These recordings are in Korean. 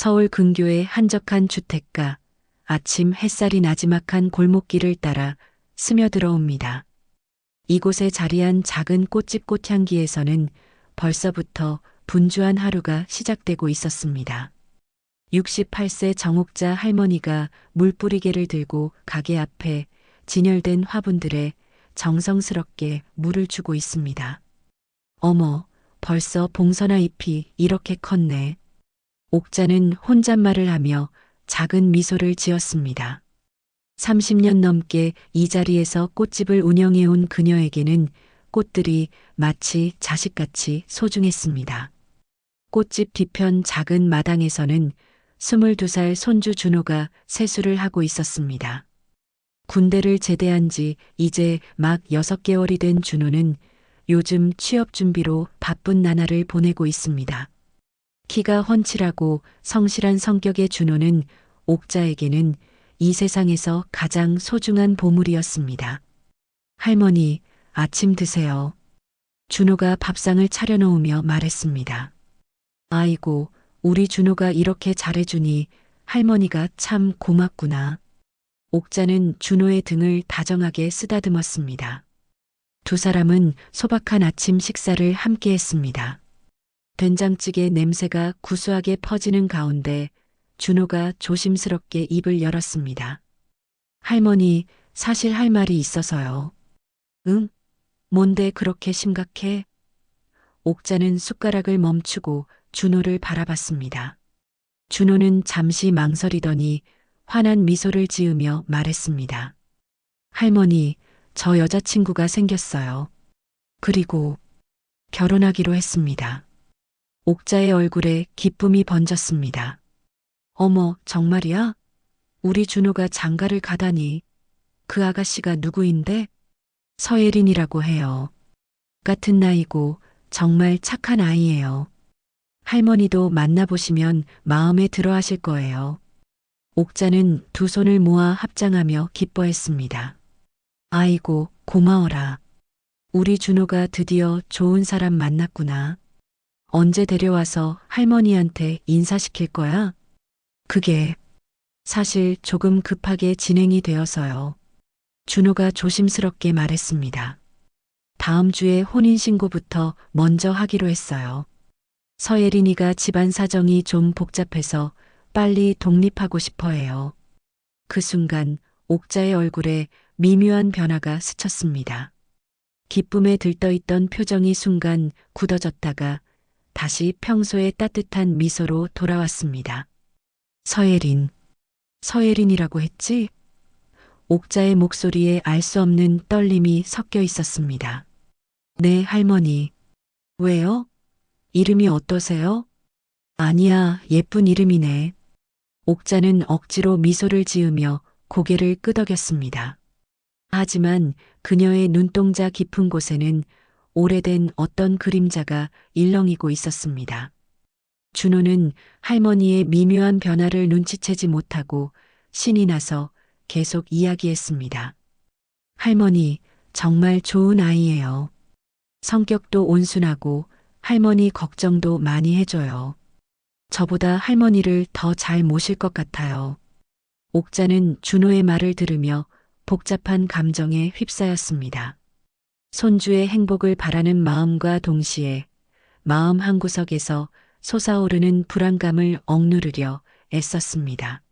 서울 근교의 한적한 주택가, 아침 햇살이 나지막한 골목길을 따라 스며들어옵니다. 이곳에 자리한 작은 꽃집 꽃향기에서는 벌써부터 분주한 하루가 시작되고 있었습니다. 68세 정옥자 할머니가 물뿌리개를 들고 가게 앞에 진열된 화분들에 정성스럽게 물을 주고 있습니다. 어머, 벌써 봉선화 잎이 이렇게 컸네. 옥자는 혼잣말을 하며 작은 미소를 지었습니다. 30년 넘게 이 자리에서 꽃집을 운영해온 그녀에게는 꽃들이 마치 자식같이 소중했습니다. 꽃집 뒤편 작은 마당에서는 22살 손주 준호가 세수를 하고 있었습니다. 군대를 제대한 지 이제 막 6개월이 된 준호는 요즘 취업 준비로 바쁜 나날을 보내고 있습니다. 키가 훤칠하고 성실한 성격의 준호는 옥자에게는 이 세상에서 가장 소중한 보물이었습니다. 할머니, 아침 드세요. 준호가 밥상을 차려놓으며 말했습니다. 아이고, 우리 준호가 이렇게 잘해주니 할머니가 참 고맙구나. 옥자는 준호의 등을 다정하게 쓰다듬었습니다. 두 사람은 소박한 아침 식사를 함께 했습니다. 된장찌개 냄새가 구수하게 퍼지는 가운데 준호가 조심스럽게 입을 열었습니다. 할머니, 사실 할 말이 있어서요. 응? 뭔데 그렇게 심각해? 옥자는 숟가락을 멈추고 준호를 바라봤습니다. 준호는 잠시 망설이더니 환한 미소를 지으며 말했습니다. 할머니, 저 여자친구가 생겼어요. 그리고 결혼하기로 했습니다. 옥자의 얼굴에 기쁨이 번졌습니다. 어머, 정말이야? 우리 준호가 장가를 가다니. 그 아가씨가 누구인데? 서예린이라고 해요. 같은 나이고 정말 착한 아이예요. 할머니도 만나보시면 마음에 들어 하실 거예요. 옥자는 두 손을 모아 합장하며 기뻐했습니다. 아이고, 고마워라. 우리 준호가 드디어 좋은 사람 만났구나. 언제 데려와서 할머니한테 인사시킬 거야? 그게 사실 조금 급하게 진행이 되어서요. 준호가 조심스럽게 말했습니다. 다음 주에 혼인신고부터 먼저 하기로 했어요. 서예린이가 집안 사정이 좀 복잡해서 빨리 독립하고 싶어 해요. 그 순간 옥자의 얼굴에 미묘한 변화가 스쳤습니다. 기쁨에 들떠있던 표정이 순간 굳어졌다가 다시 평소의 따뜻한 미소로 돌아왔습니다. 서예린, 서예린이라고 했지? 옥자의 목소리에 알 수 없는 떨림이 섞여 있었습니다. 네, 할머니. 왜요? 이름이 어떠세요? 아니야, 예쁜 이름이네. 옥자는 억지로 미소를 지으며 고개를 끄덕였습니다. 하지만 그녀의 눈동자 깊은 곳에는 오래된 어떤 그림자가 일렁이고 있었습니다. 준호는 할머니의 미묘한 변화를 눈치채지 못하고 신이 나서 계속 이야기했습니다. 할머니, 정말 좋은 아이예요. 성격도 온순하고 할머니 걱정도 많이 해줘요. 저보다 할머니를 더 잘 모실 것 같아요. 옥자는 준호의 말을 들으며 복잡한 감정에 휩싸였습니다. 손주의 행복을 바라는 마음과 동시에 마음 한구석에서 솟아오르는 불안감을 억누르려 애썼습니다.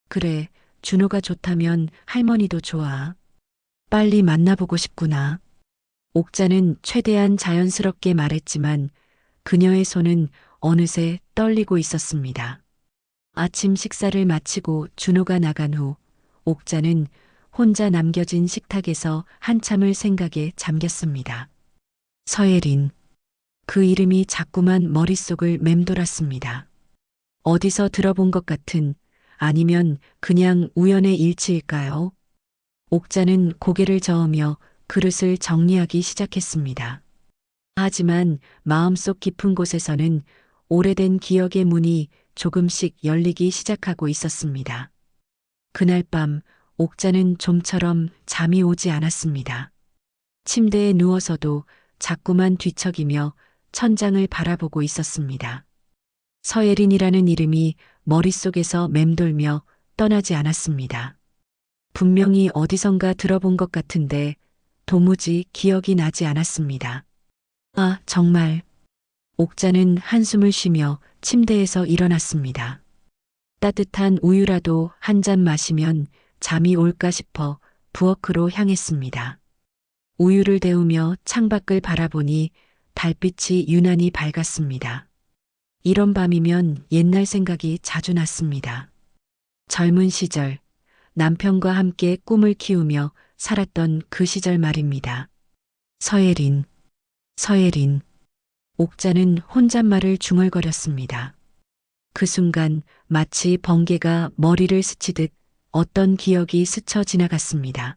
그래, 준호가 좋다면 할머니도 좋아. 빨리 만나보고 싶구나. 옥자는 최대한 자연스럽게 말했지만 그녀의 손은 어느새 떨리고 있었습니다. 아침 식사를 마치고 준호가 나간 후 옥자는 혼자 남겨진 식탁에서 한참을 생각에 잠겼습니다. 서예린. 그 이름이 자꾸만 머릿속을 맴돌았습니다. 어디서 들어본 것 같은, 아니면 그냥 우연의 일치일까요? 옥자는 고개를 저으며 그릇을 정리하기 시작했습니다. 하지만 마음속 깊은 곳에서는 오래된 기억의 문이 조금씩 열리기 시작하고 있었습니다. 그날 밤 옥자는 좀처럼 잠이 오지 않았습니다. 침대에 누워서도 자꾸만 뒤척이며 천장을 바라보고 있었습니다. 서예린이라는 이름이 머릿속에서 맴돌며 떠나지 않았습니다. 분명히 어디선가 들어본 것 같은데 도무지 기억이 나지 않았습니다. 아, 정말. 옥자는 한숨을 쉬며 침대에서 일어났습니다. 따뜻한 우유라도 한 잔 마시면 잠이 올까 싶어 부엌으로 향했습니다. 우유를 데우며 창밖을 바라보니 달빛이 유난히 밝았습니다. 이런 밤이면 옛날 생각이 자주 났습니다. 젊은 시절, 남편과 함께 꿈을 키우며 살았던 그 시절 말입니다. 서예린, 서예린. 옥자는 혼잣말을 중얼거렸습니다. 그 순간 마치 번개가 머리를 스치듯 어떤 기억이 스쳐 지나갔습니다.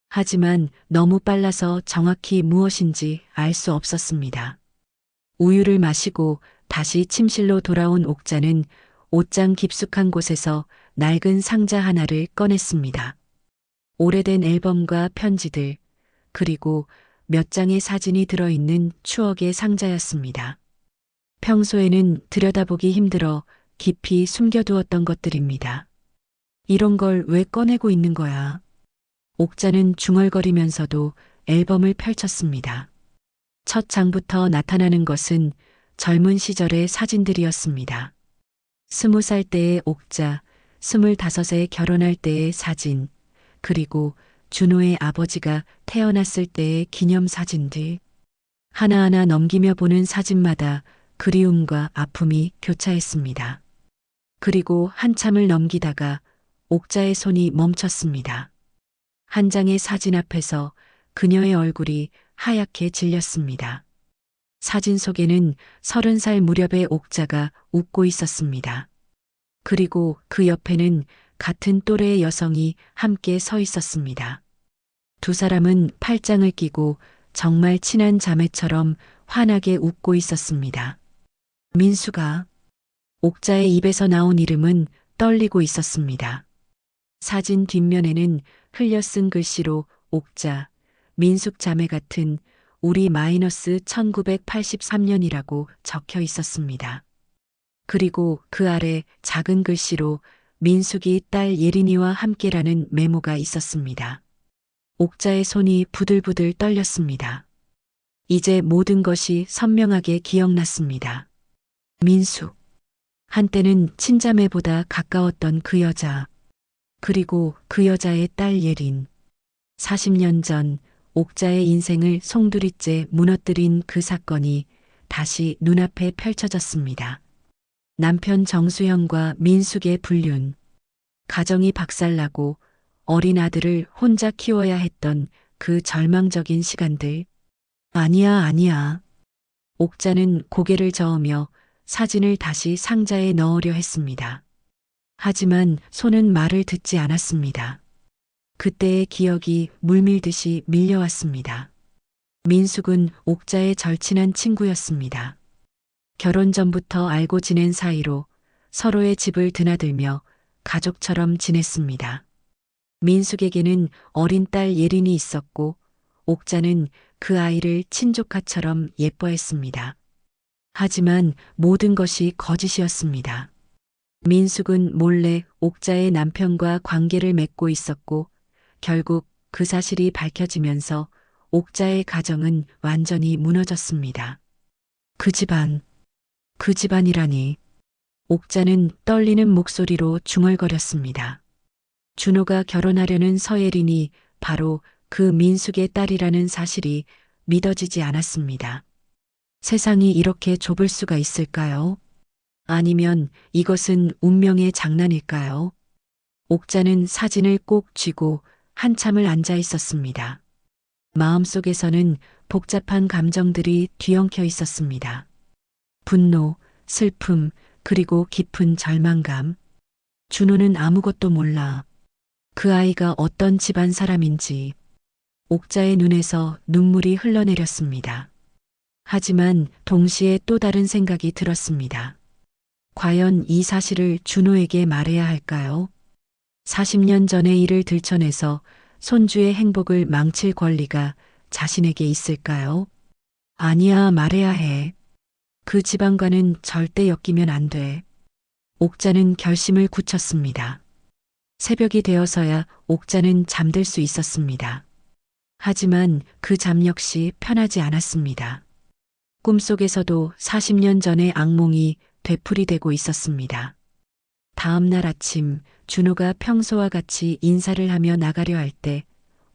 하지만 너무 빨라서 정확히 무엇인지 알 수 없었습니다. 우유를 마시고 다시 침실로 돌아온 옥자는 옷장 깊숙한 곳에서 낡은 상자 하나를 꺼냈습니다. 오래된 앨범과 편지들, 그리고 몇 장의 사진이 들어있는 추억의 상자였습니다. 평소에는 들여다보기 힘들어 깊이 숨겨두었던 것들입니다. 이런 걸 왜 꺼내고 있는 거야? 옥자는 중얼거리면서도 앨범을 펼쳤습니다. 첫 장부터 나타나는 것은 젊은 시절의 사진들이었습니다. 20살 때의 옥자, 25에 결혼할 때의 사진, 그리고 준호의 아버지가 태어났을 때의 기념사진들. 하나하나 넘기며 보는 사진마다 그리움과 아픔이 교차했습니다. 그리고 한참을 넘기다가 옥자의 손이 멈췄습니다. 한 장의 사진 앞에서 그녀의 얼굴이 하얗게 질렸습니다. 사진 속에는 30살 무렵의 옥자가 웃고 있었습니다. 그리고 그 옆에는 같은 또래의 여성이 함께 서 있었습니다. 두 사람은 팔짱을 끼고 정말 친한 자매처럼 환하게 웃고 있었습니다. 민수가. 옥자의 입에서 나온 이름은 떨리고 있었습니다. 사진 뒷면에는 흘려 쓴 글씨로 옥자, 민숙 자매 같은 우리 마이너스 1983년이라고 적혀 있었습니다. 그리고 그 아래 작은 글씨로 민숙이 딸 예린이와 함께라는 메모가 있었습니다. 옥자의 손이 부들부들 떨렸습니다. 이제 모든 것이 선명하게 기억났습니다. 민숙. 한때는 친자매보다 가까웠던 그 여자. 그리고 그 여자의 딸 예린. 40년 전 옥자의 인생을 송두리째 무너뜨린 그 사건이 다시 눈앞에 펼쳐졌습니다. 남편 정수영과 민숙의 불륜. 가정이 박살나고 어린 아들을 혼자 키워야 했던 그 절망적인 시간들. 아니야, 아니야. 옥자는 고개를 저으며 사진을 다시 상자에 넣으려 했습니다. 하지만 손은 말을 듣지 않았습니다. 그때의 기억이 물밀듯이 밀려왔습니다. 민숙은 옥자의 절친한 친구였습니다. 결혼 전부터 알고 지낸 사이로 서로의 집을 드나들며 가족처럼 지냈습니다. 민숙에게는 어린 딸 예린이 있었고 옥자는 그 아이를 친조카처럼 예뻐했습니다. 하지만 모든 것이 거짓이었습니다. 민숙은 몰래 옥자의 남편과 관계를 맺고 있었고 결국 그 사실이 밝혀지면서 옥자의 가정은 완전히 무너졌습니다. 그 집안이라니. 옥자는 떨리는 목소리로 중얼거렸습니다. 준호가 결혼하려는 서예린이 바로 그 민숙의 딸이라는 사실이 믿어지지 않았습니다. 세상이 이렇게 좁을 수가 있을까요? 아니면 이것은 운명의 장난일까요? 옥자는 사진을 꼭 쥐고 한참을 앉아 있었습니다. 마음속에서는 복잡한 감정들이 뒤엉켜 있었습니다. 분노, 슬픔, 그리고 깊은 절망감. 준호는 아무것도 몰라. 그 아이가 어떤 집안 사람인지. 옥자의 눈에서 눈물이 흘러내렸습니다. 하지만 동시에 또 다른 생각이 들었습니다. 과연 이 사실을 준호에게 말해야 할까요? 40년 전의 일을 들춰내서 손주의 행복을 망칠 권리가 자신에게 있을까요? 아니야, 말해야 해. 그 집안과는 절대 엮이면 안 돼. 옥자는 결심을 굳혔습니다. 새벽이 되어서야 옥자는 잠들 수 있었습니다. 하지만 그 잠 역시 편하지 않았습니다. 꿈속에서도 40년 전의 악몽이 되풀이되고 있었습니다. 다음 날 아침 준호가 평소와 같이 인사를 하며 나가려 할 때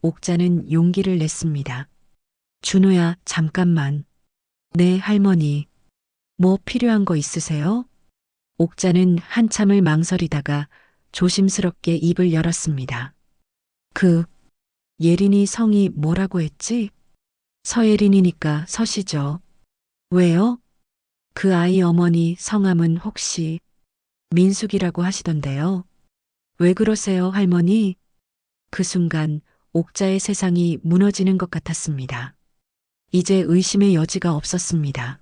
옥자는 용기를 냈습니다. 준호야, 잠깐만. 네, 할머니. 뭐 필요한 거 있으세요? 옥자는 한참을 망설이다가 조심스럽게 입을 열었습니다. 예린이 성이 뭐라고 했지? 서예린이니까 서시죠. 왜요? 그 아이 어머니 성함은 혹시 민숙이라고 하시던데요. 왜 그러세요, 할머니? 그 순간 옥자의 세상이 무너지는 것 같았습니다. 이제 의심의 여지가 없었습니다.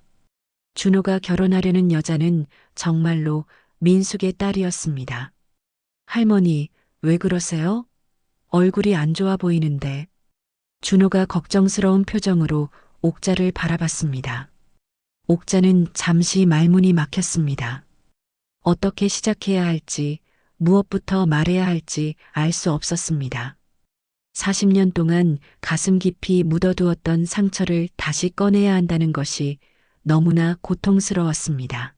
준호가 결혼하려는 여자는 정말로 민숙의 딸이었습니다. 할머니, 왜 그러세요? 얼굴이 안 좋아 보이는데. 준호가 걱정스러운 표정으로 옥자를 바라봤습니다. 옥자는 잠시 말문이 막혔습니다. 어떻게 시작해야 할지, 무엇부터 말해야 할지 알 수 없었습니다. 40년 동안 가슴 깊이 묻어두었던 상처를 다시 꺼내야 한다는 것이 너무나 고통스러웠습니다.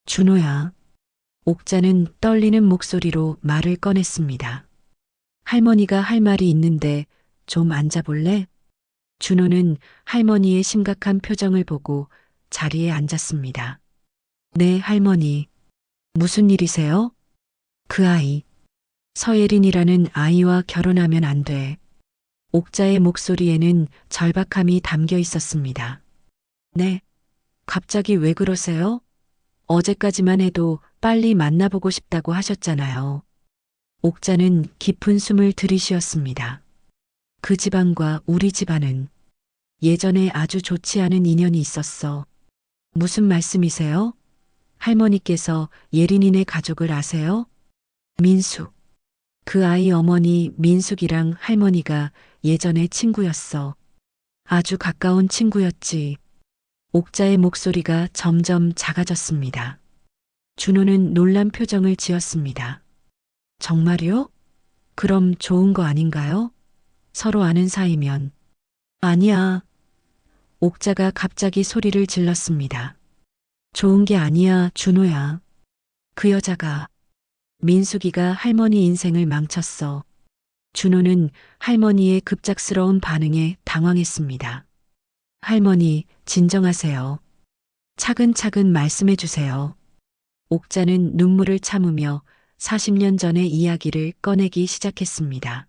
준호야. 옥자는 떨리는 목소리로 말을 꺼냈습니다. 할머니가 할 말이 있는데 좀 앉아볼래? 준호는 할머니의 심각한 표정을 보고 자리에 앉았습니다. 네, 할머니. 무슨 일이세요? 그 아이. 서예린이라는 아이와 결혼하면 안 돼. 옥자의 목소리에는 절박함이 담겨 있었습니다. 네. 갑자기 왜 그러세요? 어제까지만 해도 빨리 만나보고 싶다고 하셨잖아요. 옥자는 깊은 숨을 들이쉬었습니다. 그 집안과 우리 집안은 예전에 아주 좋지 않은 인연이 있었어. 무슨 말씀이세요? 할머니께서 예린이네 가족을 아세요? 민숙. 그 아이 어머니 민숙이랑 할머니가 예전에 친구였어. 아주 가까운 친구였지. 옥자의 목소리가 점점 작아졌습니다. 준호는 놀란 표정을 지었습니다. 정말요? 그럼 좋은 거 아닌가요? 서로 아는 사이면. 아니야. 옥자가 갑자기 소리를 질렀습니다. 좋은 게 아니야, 준호야. 그 여자가 민숙이가 할머니 인생을 망쳤어. 준호는 할머니의 급작스러운 반응에 당황했습니다. 할머니, 진정하세요. 차근차근 말씀해 주세요. 옥자는 눈물을 참으며 40년 전의 이야기를 꺼내기 시작했습니다.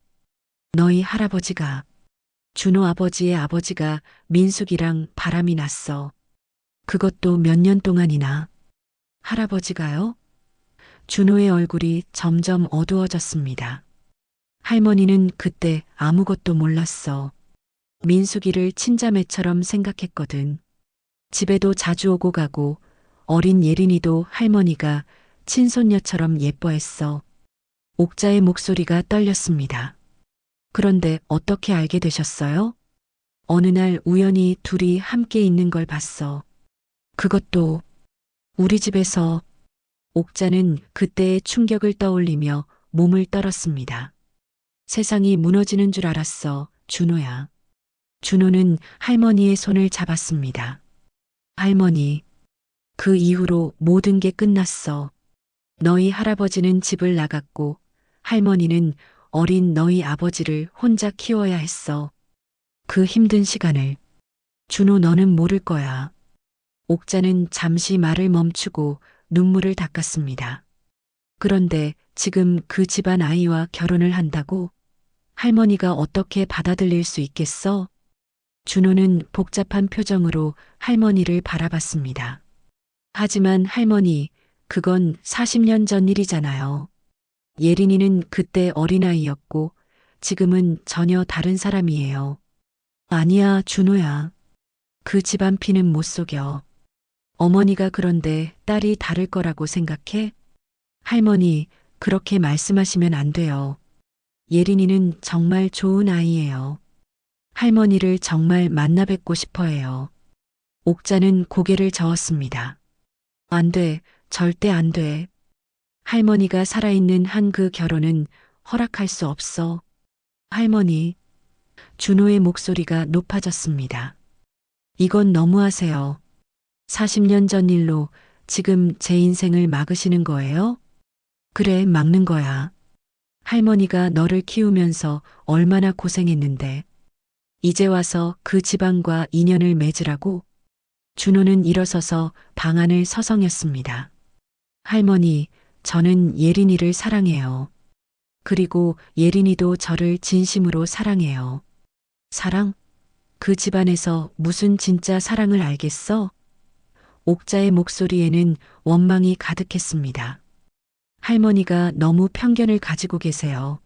너희 할아버지가, 준호 아버지의 아버지가 민숙이랑 바람이 났어. 그것도 몇 년 동안이나. 할아버지가요? 준호의 얼굴이 점점 어두워졌습니다. 할머니는 그때 아무것도 몰랐어. 민숙이를 친자매처럼 생각했거든. 집에도 자주 오고 가고 어린 예린이도 할머니가 친손녀처럼 예뻐했어. 옥자의 목소리가 떨렸습니다. 그런데 어떻게 알게 되셨어요? 어느 날 우연히 둘이 함께 있는 걸 봤어. 그것도 우리 집에서. 옥자는 그때의 충격을 떠올리며 몸을 떨었습니다. 세상이 무너지는 줄 알았어, 준호야. 준호는 할머니의 손을 잡았습니다. 할머니, 그 이후로 모든 게 끝났어. 너희 할아버지는 집을 나갔고 할머니는 어린 너희 아버지를 혼자 키워야 했어. 그 힘든 시간을. 준호, 너는 모를 거야. 옥자는 잠시 말을 멈추고 눈물을 닦았습니다. 그런데 지금 그 집안 아이와 결혼을 한다고? 할머니가 어떻게 받아들일 수 있겠어? 준호는 복잡한 표정으로 할머니를 바라봤습니다. 하지만 할머니, 그건 40년 전 일이잖아요. 예린이는 그때 어린아이였고 지금은 전혀 다른 사람이에요. 아니야, 준호야. 그 집안 피는 못 속여. 어머니가 그런데 딸이 다를 거라고 생각해? 할머니, 그렇게 말씀하시면 안 돼요. 예린이는 정말 좋은 아이예요. 할머니를 정말 만나 뵙고 싶어 해요. 옥자는 고개를 저었습니다. 안 돼, 절대 안 돼. 할머니가 살아있는 한 그 결혼은 허락할 수 없어. 할머니, 준호의 목소리가 높아졌습니다. 이건 너무하세요. 40년 전 일로 지금 제 인생을 막으시는 거예요? 그래, 막는 거야. 할머니가 너를 키우면서 얼마나 고생했는데. 이제 와서 그 집안과 인연을 맺으라고? 준호는 일어서서 방안을 서성였습니다. 할머니, 저는 예린이를 사랑해요. 그리고 예린이도 저를 진심으로 사랑해요. 사랑? 그 집안에서 무슨 진짜 사랑을 알겠어? 옥자의 목소리에는 원망이 가득했습니다. 할머니가 너무 편견을 가지고 계세요.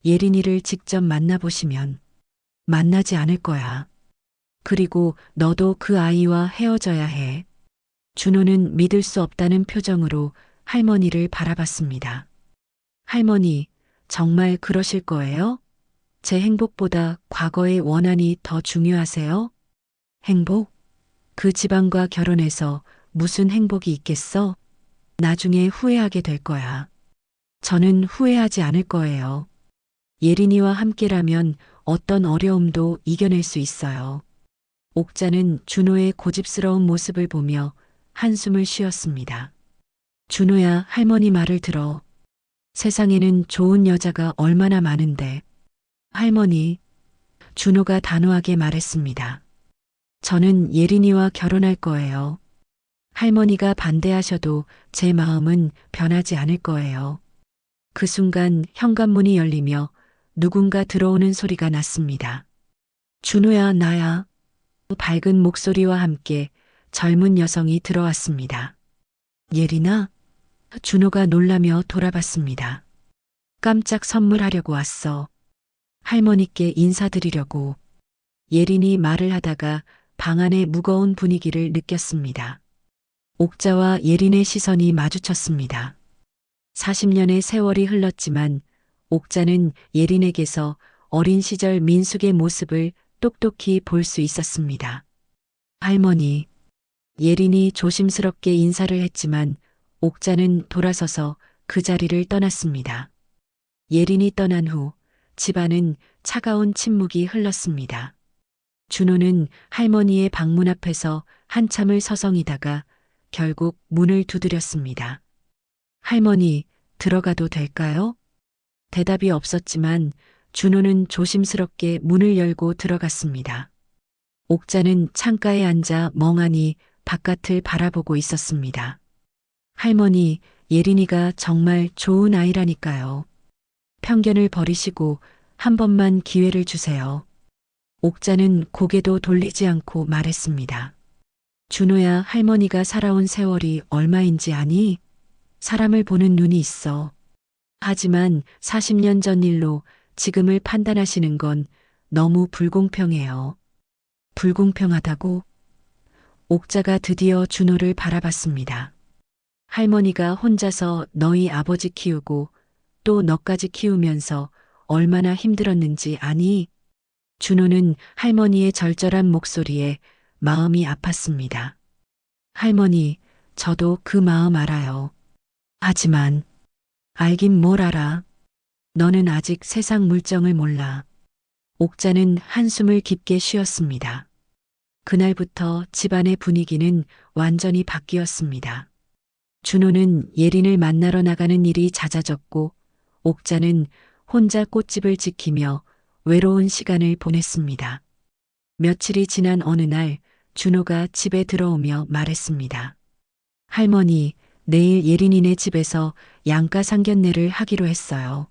예린이를 직접 만나보시면 만나지 않을 거야. 그리고 너도 그 아이와 헤어져야 해. 준호는 믿을 수 없다는 표정으로 할머니를 바라봤습니다. 할머니, 정말 그러실 거예요? 제 행복보다 과거의 원한이 더 중요하세요? 행복? 그 집안과 결혼해서 무슨 행복이 있겠어? 나중에 후회하게 될 거야. 저는 후회하지 않을 거예요. 예린이와 함께라면 어떤 어려움도 이겨낼 수 있어요. 옥자는 준호의 고집스러운 모습을 보며 한숨을 쉬었습니다. 준호야, 할머니 말을 들어. 세상에는 좋은 여자가 얼마나 많은데. 할머니, 준호가 단호하게 말했습니다. 저는 예린이와 결혼할 거예요. 할머니가 반대하셔도 제 마음은 변하지 않을 거예요. 그 순간 현관문이 열리며 누군가 들어오는 소리가 났습니다. 준호야, 나야. 밝은 목소리와 함께 젊은 여성이 들어왔습니다. 예린아? 준호가 놀라며 돌아봤습니다. 깜짝 선물하려고 왔어. 할머니께 인사드리려고. 예린이 말을 하다가 방 안의 무거운 분위기를 느꼈습니다. 옥자와 예린의 시선이 마주쳤습니다. 40년의 세월이 흘렀지만 옥자는 예린에게서 어린 시절 민숙의 모습을 똑똑히 볼 수 있었습니다. 할머니, 예린이 조심스럽게 인사를 했지만 옥자는 돌아서서 그 자리를 떠났습니다. 예린이 떠난 후 집안은 차가운 침묵이 흘렀습니다. 준호는 할머니의 방문 앞에서 한참을 서성이다가 결국 문을 두드렸습니다. 할머니, 들어가도 될까요? 대답이 없었지만 준호는 조심스럽게 문을 열고 들어갔습니다. 옥자는 창가에 앉아 멍하니 바깥을 바라보고 있었습니다. 할머니, 예린이가 정말 좋은 아이라니까요. 편견을 버리시고 한 번만 기회를 주세요. 옥자는 고개도 돌리지 않고 말했습니다. 준호야, 할머니가 살아온 세월이 얼마인지 아니? 사람을 보는 눈이 있어. 하지만 40년 전 일로 지금을 판단하시는 건 너무 불공평해요. 불공평하다고? 옥자가 드디어 준호를 바라봤습니다. 할머니가 혼자서 너희 아버지 키우고 또 너까지 키우면서 얼마나 힘들었는지 아니? 준호는 할머니의 절절한 목소리에 마음이 아팠습니다. 할머니, 저도 그 마음 알아요. 하지만 알긴 뭘 알아. 너는 아직 세상 물정을 몰라. 옥자는 한숨을 깊게 쉬었습니다. 그날부터 집안의 분위기는 완전히 바뀌었습니다. 준호는 예린을 만나러 나가는 일이 잦아졌고 옥자는 혼자 꽃집을 지키며 외로운 시간을 보냈습니다. 며칠이 지난 어느 날 준호가 집에 들어오며 말했습니다. 할머니, 내일 예린이네 집에서 양가 상견례를 하기로 했어요.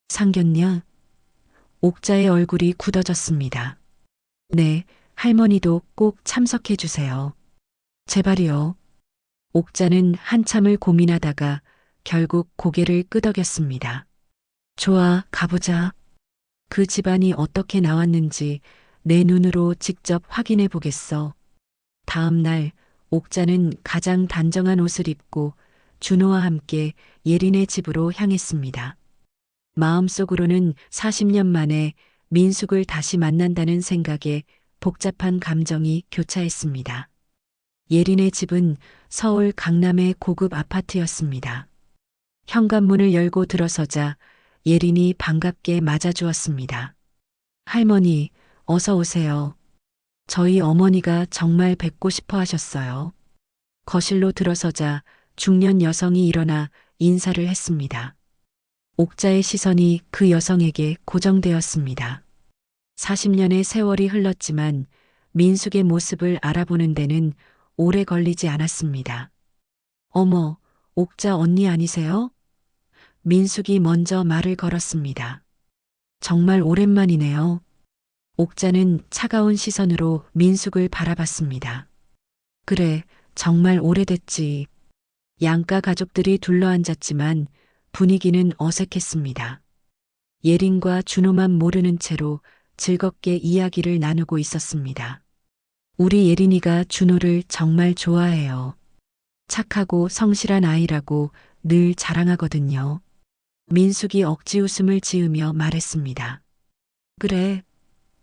상견례? 옥자의 얼굴이 굳어졌습니다. 네, 할머니도 꼭 참석해 주세요. 제발이요. 옥자는 한참을 고민하다가 결국 고개를 끄덕였습니다. 좋아, 가보자. 그 집안이 어떻게 나왔는지 내 눈으로 직접 확인해 보겠어. 다음 날 옥자는 가장 단정한 옷을 입고 준호와 함께 예린의 집으로 향했습니다. 마음속으로는 40년 만에 민숙을 다시 만난다는 생각에 복잡한 감정이 교차했습니다. 예린의 집은 서울 강남의 고급 아파트였습니다. 현관문을 열고 들어서자 예린이 반갑게 맞아주었습니다. 할머니, 어서 오세요. 저희 어머니가 정말 뵙고 싶어 하셨어요. 거실로 들어서자 중년 여성이 일어나 인사를 했습니다. 옥자의 시선이 그 여성에게 고정되었습니다. 40년의 세월이 흘렀지만 민숙의 모습을 알아보는 데는 오래 걸리지 않았습니다. 어머, 옥자 언니 아니세요? 민숙이 먼저 말을 걸었습니다. 정말 오랜만이네요. 옥자는 차가운 시선으로 민숙을 바라봤습니다. 그래, 정말 오래됐지. 양가 가족들이 둘러앉았지만 분위기는 어색했습니다. 예린과 준호만 모르는 채로 즐겁게 이야기를 나누고 있었습니다. 우리 예린이가 준호를 정말 좋아해요. 착하고 성실한 아이라고 늘 자랑하거든요. 민숙이 억지 웃음을 지으며 말했습니다. 그래,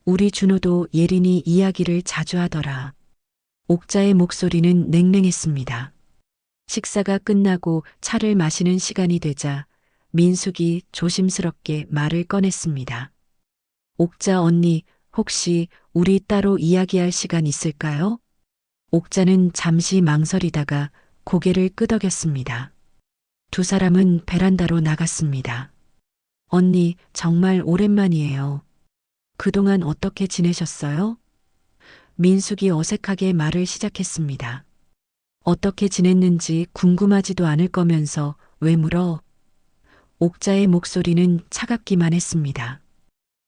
우리 준호도 예린이 이야기를 자주 하더라. 옥자의 목소리는 냉랭했습니다. 식사가 끝나고 차를 마시는 시간이 되자 민숙이 조심스럽게 말을 꺼냈습니다. 옥자 언니, 혹시 우리 따로 이야기할 시간 있을까요? 옥자는 잠시 망설이다가 고개를 끄덕였습니다. 두 사람은 베란다로 나갔습니다. 언니, 정말 오랜만이에요. 그동안 어떻게 지내셨어요? 민숙이 어색하게 말을 시작했습니다. 어떻게 지냈는지 궁금하지도 않을 거면서 왜 물어? 옥자의 목소리는 차갑기만 했습니다.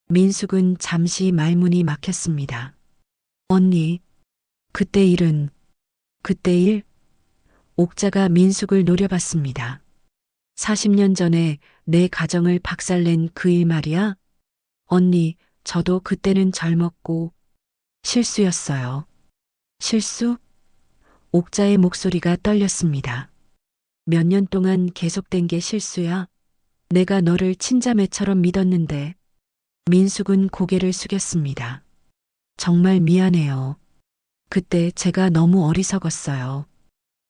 민숙은 잠시 말문이 막혔습니다. 언니, 그때 일은, 그때 일? 옥자가 민숙을 노려봤습니다. 40년 전에 내 가정을 박살낸 그 일 말이야? 언니, 저도 그때는 젊었고 실수였어요. 실수? 옥자의 목소리가 떨렸습니다. 몇 년 동안 계속된 게 실수야? 내가 너를 친자매처럼 믿었는데. 민숙은 고개를 숙였습니다. 정말 미안해요. 그때 제가 너무 어리석었어요.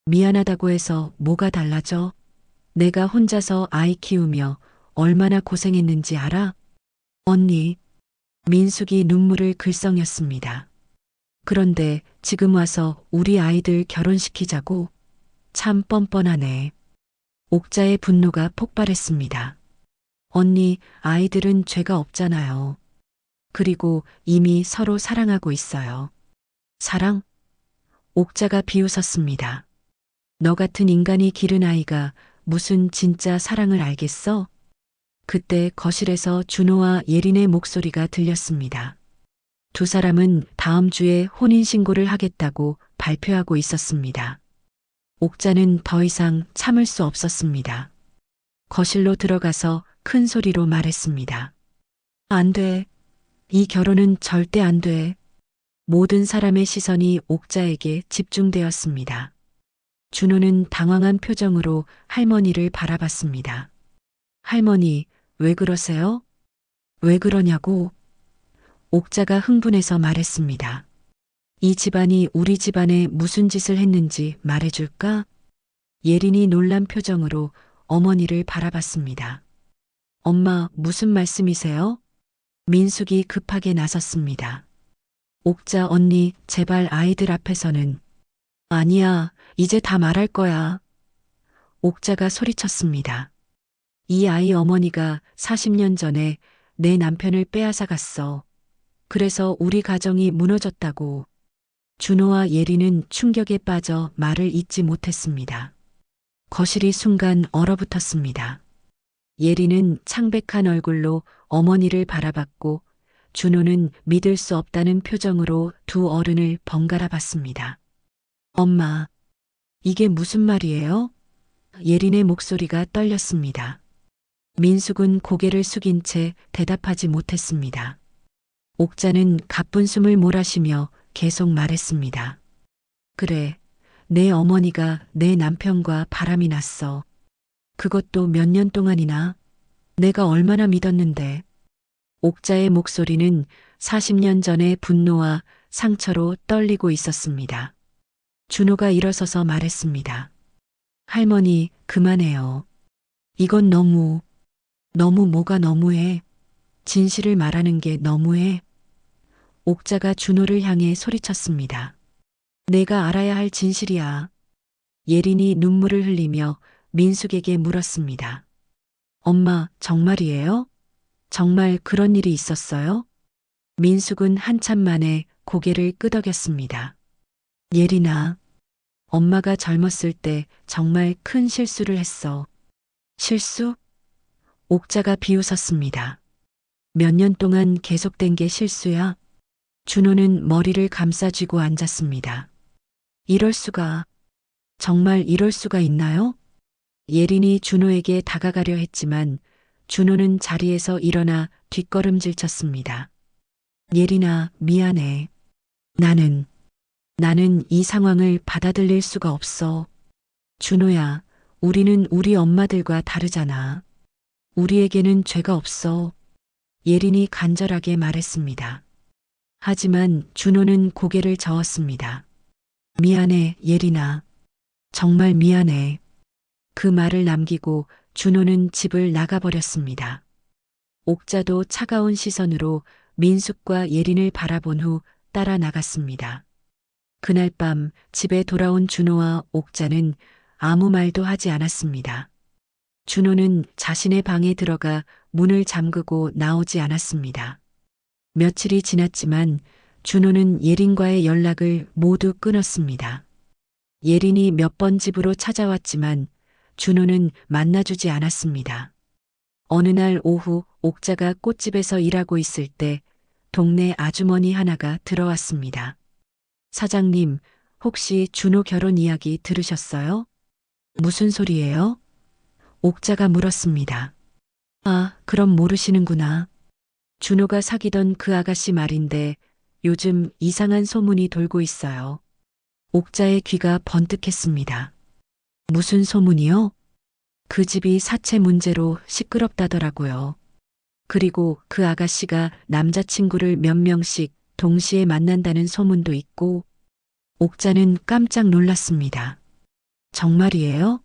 미안하다고 해서 뭐가 달라져? 내가 혼자서 아이 키우며 얼마나 고생했는지 알아? 언니, 민숙이 눈물을 글썽였습니다. 그런데 지금 와서 우리 아이들 결혼시키자고? 참 뻔뻔하네. 옥자의 분노가 폭발했습니다. 언니, 아이들은 죄가 없잖아요. 그리고 이미 서로 사랑하고 있어요. 사랑? 옥자가 비웃었습니다. 너 같은 인간이 기른 아이가 무슨 진짜 사랑을 알겠어? 그때 거실에서 준호와 예린의 목소리가 들렸습니다. 두 사람은 다음 주에 혼인신고를 하겠다고 발표하고 있었습니다. 옥자는 더 이상 참을 수 없었습니다. 거실로 들어가서 큰 소리로 말했습니다. 안 돼. 이 결혼은 절대 안 돼. 모든 사람의 시선이 옥자에게 집중되었습니다. 준호는 당황한 표정으로 할머니를 바라봤습니다. 할머니, 왜 그러세요? 왜 그러냐고? 옥자가 흥분해서 말했습니다. 이 집안이 우리 집안에 무슨 짓을 했는지 말해줄까? 예린이 놀란 표정으로 어머니를 바라봤습니다. 엄마, 무슨 말씀이세요? 민숙이 급하게 나섰습니다. 옥자 언니, 제발 아이들 앞에서는. 아니야, 이제 다 말할 거야. 옥자가 소리쳤습니다. 이 아이 어머니가 40년 전에 내 남편을 빼앗아 갔어. 그래서 우리 가정이 무너졌다고. 준호와 예린은 충격에 빠져 말을 잇지 못했습니다. 거실이 순간 얼어붙었습니다. 예린은 창백한 얼굴로 어머니를 바라봤고 준호는 믿을 수 없다는 표정으로 두 어른을 번갈아 봤습니다. 엄마, 이게 무슨 말이에요? 예린의 목소리가 떨렸습니다. 민숙은 고개를 숙인 채 대답하지 못했습니다. 옥자는 가쁜 숨을 몰아쉬며 계속 말했습니다. 그래, 내 어머니가 내 남편과 바람이 났어. 그것도 몇 년 동안이나. 내가 얼마나 믿었는데. 옥자의 목소리는 40년 전의 분노와 상처로 떨리고 있었습니다. 준호가 일어서서 말했습니다. 할머니, 그만해요. 이건 너무 뭐가 너무해. 진실을 말하는 게 너무해. 옥자가 준호를 향해 소리쳤습니다. 내가 알아야 할 진실이야. 예린이 눈물을 흘리며 민숙에게 물었습니다. 엄마, 정말이에요? 정말 그런 일이 있었어요? 민숙은 한참 만에 고개를 끄덕였습니다. 예린아, 엄마가 젊었을 때 정말 큰 실수를 했어. 실수? 옥자가 비웃었습니다. 몇 년 동안 계속된 게 실수야? 준호는 머리를 감싸쥐고 앉았습니다. 이럴 수가, 정말 이럴 수가 있나요? 예린이 준호에게 다가가려 했지만 준호는 자리에서 일어나 뒷걸음질 쳤습니다. 예린아, 미안해. 나는 이 상황을 받아들일 수가 없어. 준호야, 우리는 우리 엄마들과 다르잖아. 우리에게는 죄가 없어. 예린이 간절하게 말했습니다. 하지만 준호는 고개를 저었습니다. 미안해, 예린아. 정말 미안해. 그 말을 남기고 준호는 집을 나가버렸습니다. 옥자도 차가운 시선으로 민숙과 예린을 바라본 후 따라 나갔습니다. 그날 밤 집에 돌아온 준호와 옥자는 아무 말도 하지 않았습니다. 준호는 자신의 방에 들어가 문을 잠그고 나오지 않았습니다. 며칠이 지났지만 준호는 예린과의 연락을 모두 끊었습니다. 예린이 몇 번 집으로 찾아왔지만 준호는 만나주지 않았습니다. 어느 날 오후 옥자가 꽃집에서 일하고 있을 때 동네 아주머니 하나가 들어왔습니다. 사장님, 혹시 준호 결혼 이야기 들으셨어요? 무슨 소리예요? 옥자가 물었습니다. 아, 그럼 모르시는구나. 준호가 사귀던 그 아가씨 말인데 요즘 이상한 소문이 돌고 있어요. 옥자의 귀가 번뜩했습니다. 무슨 소문이요? 그 집이 사채 문제로 시끄럽다더라고요. 그리고 그 아가씨가 남자친구를 몇 명씩 동시에 만난다는 소문도 있고, 옥자는 깜짝 놀랐습니다. 정말이에요?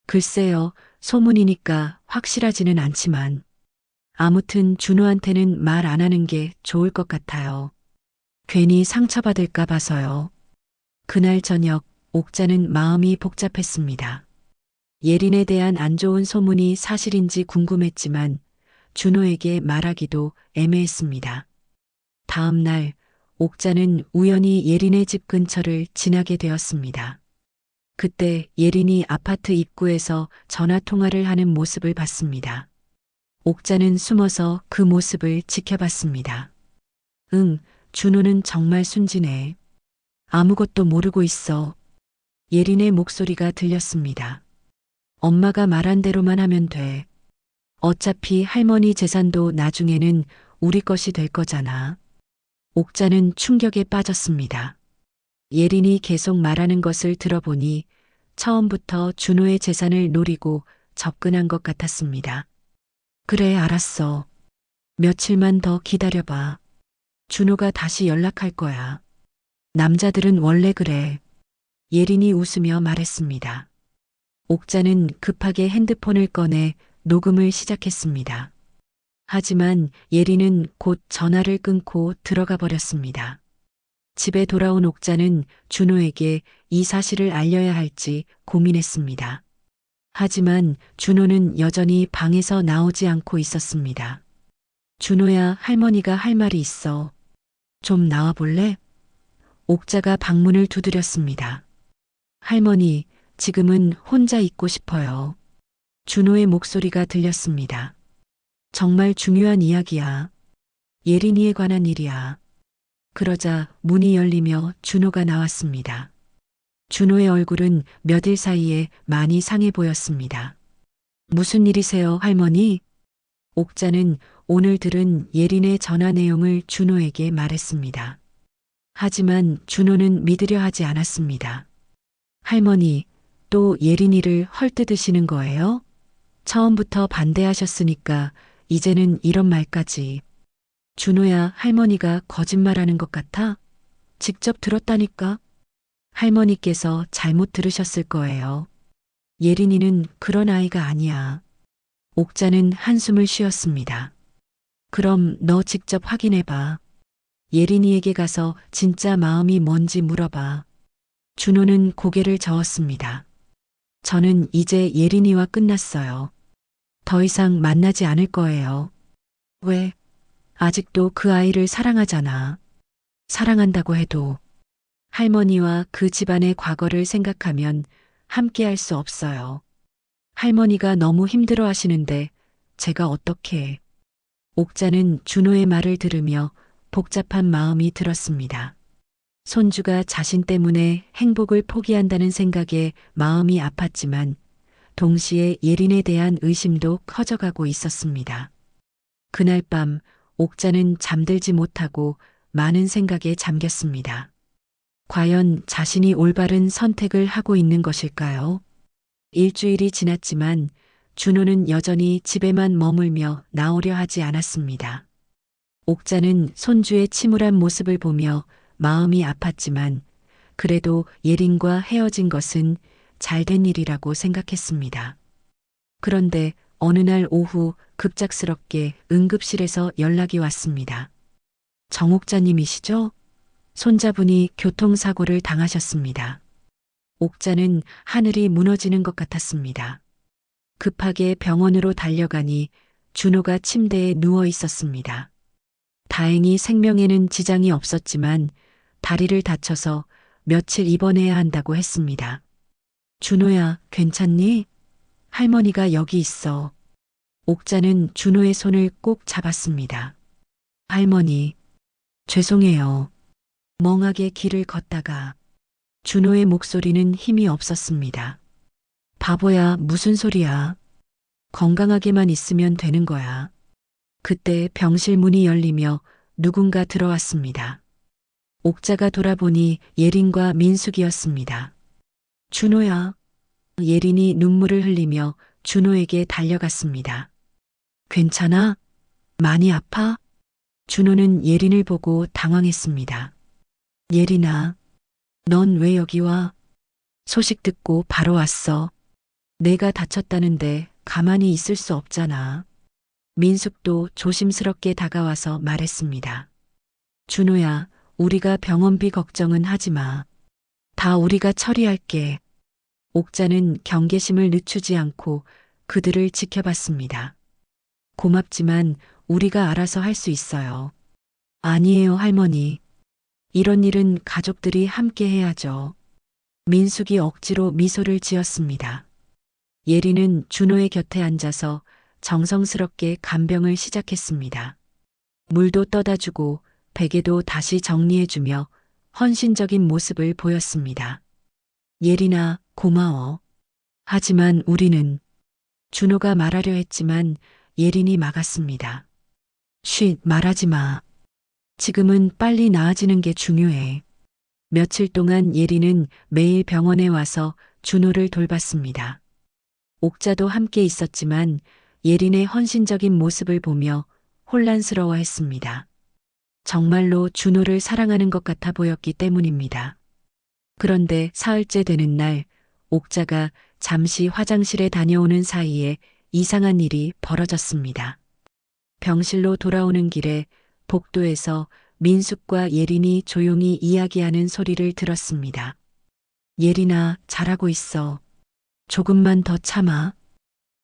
글쎄요, 소문이니까 확실하지는 않지만. 아무튼 준호한테는 말 안 하는 게 좋을 것 같아요. 괜히 상처받을까 봐서요. 그날 저녁 옥자는 마음이 복잡했습니다. 예린에 대한 안 좋은 소문이 사실인지 궁금했지만 준호에게 말하기도 애매했습니다. 다음 날 옥자는 우연히 예린의 집 근처를 지나게 되었습니다. 그때 예린이 아파트 입구에서 전화 통화를 하는 모습을 봤습니다. 옥자는 숨어서 그 모습을 지켜봤습니다. 응, 준호는 정말 순진해. 아무것도 모르고 있어. 예린의 목소리가 들렸습니다. 엄마가 말한 대로만 하면 돼. 어차피 할머니 재산도 나중에는 우리 것이 될 거잖아. 옥자는 충격에 빠졌습니다. 예린이 계속 말하는 것을 들어보니 처음부터 준호의 재산을 노리고 접근한 것 같았습니다. 그래, 알았어. 며칠만 더 기다려봐. 준호가 다시 연락할 거야. 남자들은 원래 그래. 예린이 웃으며 말했습니다. 옥자는 급하게 핸드폰을 꺼내 녹음을 시작했습니다. 하지만 예린은 곧 전화를 끊고 들어가 버렸습니다. 집에 돌아온 옥자는 준호에게 이 사실을 알려야 할지 고민했습니다. 하지만 준호는 여전히 방에서 나오지 않고 있었습니다. 준호야, 할머니가 할 말이 있어. 좀 나와 볼래? 옥자가 방문을 두드렸습니다. 할머니, 지금은 혼자 있고 싶어요. 준호의 목소리가 들렸습니다. 정말 중요한 이야기야. 예린이에 관한 일이야. 그러자 문이 열리며 준호가 나왔습니다. 준호의 얼굴은 몇 일 사이에 많이 상해 보였습니다. 무슨 일이세요, 할머니? 옥자는 오늘 들은 예린의 전화 내용을 준호에게 말했습니다. 하지만 준호는 믿으려 하지 않았습니다. 할머니, 또 예린이를 헐뜯으시는 거예요? 처음부터 반대하셨으니까 이제는 이런 말까지. 준호야, 할머니가 거짓말하는 것 같아? 직접 들었다니까? 할머니께서 잘못 들으셨을 거예요. 예린이는 그런 아이가 아니야. 옥자는 한숨을 쉬었습니다. 그럼 너 직접 확인해봐. 예린이에게 가서 진짜 마음이 뭔지 물어봐. 준호는 고개를 저었습니다. 저는 이제 예린이와 끝났어요. 더 이상 만나지 않을 거예요. 왜? 아직도 그 아이를 사랑하잖아. 사랑한다고 해도 할머니와 그 집안의 과거를 생각하면 함께 할 수 없어요. 할머니가 너무 힘들어 하시는데 제가 어떻게. 옥자는 준호의 말을 들으며 복잡한 마음이 들었습니다. 손주가 자신 때문에 행복을 포기한다는 생각에 마음이 아팠지만 동시에 예린에 대한 의심도 커져가고 있었습니다. 그날 밤 옥자는 잠들지 못하고 많은 생각에 잠겼습니다. 과연 자신이 올바른 선택을 하고 있는 것일까요? 일주일이 지났지만 준호는 여전히 집에만 머물며 나오려 하지 않았습니다. 옥자는 손주의 침울한 모습을 보며 마음이 아팠지만 그래도 예린과 헤어진 것은 잘된 일이라고 생각했습니다. 그런데 어느 날 오후 급작스럽게 응급실에서 연락이 왔습니다. 정옥자님이시죠? 손자분이 교통사고를 당하셨습니다. 옥자는 하늘이 무너지는 것 같았습니다. 급하게 병원으로 달려가니 준호가 침대에 누워 있었습니다. 다행히 생명에는 지장이 없었지만 다리를 다쳐서 며칠 입원해야 한다고 했습니다. 준호야, 괜찮니? 할머니가 여기 있어. 옥자는 준호의 손을 꼭 잡았습니다. 할머니, 죄송해요. 멍하게 길을 걷다가 준호의 목소리는 힘이 없었습니다. 바보야, 무슨 소리야. 건강하게만 있으면 되는 거야. 그때 병실 문이 열리며 누군가 들어왔습니다. 옥자가 돌아보니 예린과 민숙이었습니다. 준호야. 예린이 눈물을 흘리며 준호에게 달려갔습니다. 괜찮아? 많이 아파? 준호는 예린을 보고 당황했습니다. 예린아, 넌 왜 여기 와? 소식 듣고 바로 왔어. 내가 다쳤다는데 가만히 있을 수 없잖아. 민숙도 조심스럽게 다가와서 말했습니다. 준호야, 우리가 병원비 걱정은 하지 마. 다 우리가 처리할게. 옥자는 경계심을 늦추지 않고 그들을 지켜봤습니다. 고맙지만 우리가 알아서 할 수 있어요. 아니에요, 할머니. 이런 일은 가족들이 함께 해야죠. 민숙이 억지로 미소를 지었습니다. 예리는 준호의 곁에 앉아서 정성스럽게 간병을 시작했습니다. 물도 떠다 주고 베개도 다시 정리해주며 헌신적인 모습을 보였습니다. 예린아, 고마워. 하지만 우리는. 준호가 말하려 했지만 예린이 막았습니다. 쉿, 말하지 마. 지금은 빨리 나아지는 게 중요해. 며칠 동안 예린은 매일 병원에 와서 준호를 돌봤습니다. 옥자도 함께 있었지만 예린의 헌신적인 모습을 보며 혼란스러워했습니다. 정말로 준호를 사랑하는 것 같아 보였기 때문입니다. 그런데 사흘째 되는 날 옥자가 잠시 화장실에 다녀오는 사이에 이상한 일이 벌어졌습니다. 병실로 돌아오는 길에 복도에서 민숙과 예린이 조용히 이야기하는 소리를 들었습니다. 예린아, 잘하고 있어. 조금만 더 참아.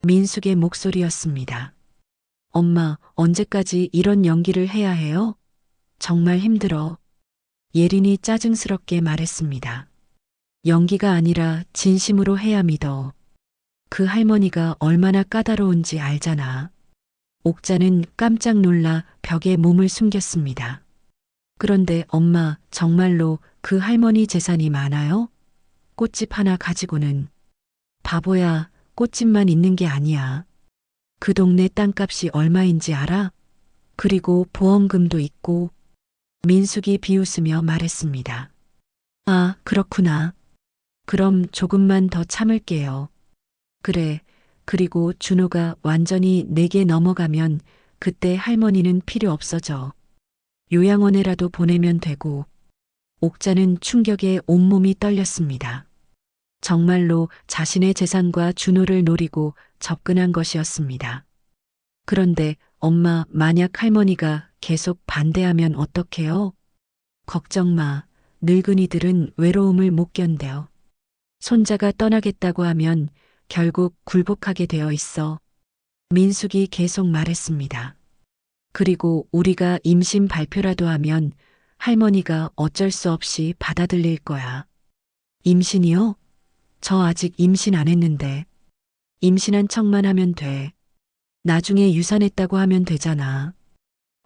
민숙의 목소리였습니다. 엄마, 언제까지 이런 연기를 해야 해요? 정말 힘들어. 예린이 짜증스럽게 말했습니다. 연기가 아니라 진심으로 해야 믿어. 그 할머니가 얼마나 까다로운지 알잖아. 옥자는 깜짝 놀라 벽에 몸을 숨겼습니다. 그런데 엄마, 정말로 그 할머니 재산이 많아요? 꽃집 하나 가지고는. 바보야, 꽃집만 있는 게 아니야. 그 동네 땅값이 얼마인지 알아? 그리고 보험금도 있고. 민숙이 비웃으며 말했습니다. 아, 그렇구나. 그럼 조금만 더 참을게요. 그래. 그리고 준호가 완전히 내게 넘어가면 그때 할머니는 필요 없어져. 요양원에라도 보내면 되고. 옥자는 충격에 온몸이 떨렸습니다. 정말로 자신의 재산과 준호를 노리고 접근한 것이었습니다. 그런데 엄마, 만약 할머니가 계속 반대하면 어떡해요? 걱정 마. 늙은이들은 외로움을 못 견뎌. 손자가 떠나겠다고 하면 결국 굴복하게 되어 있어. 민숙이 계속 말했습니다. 그리고 우리가 임신 발표라도 하면 할머니가 어쩔 수 없이 받아들일 거야. 임신이요? 저 아직 임신 안 했는데. 임신한 척만 하면 돼. 나중에 유산했다고 하면 되잖아.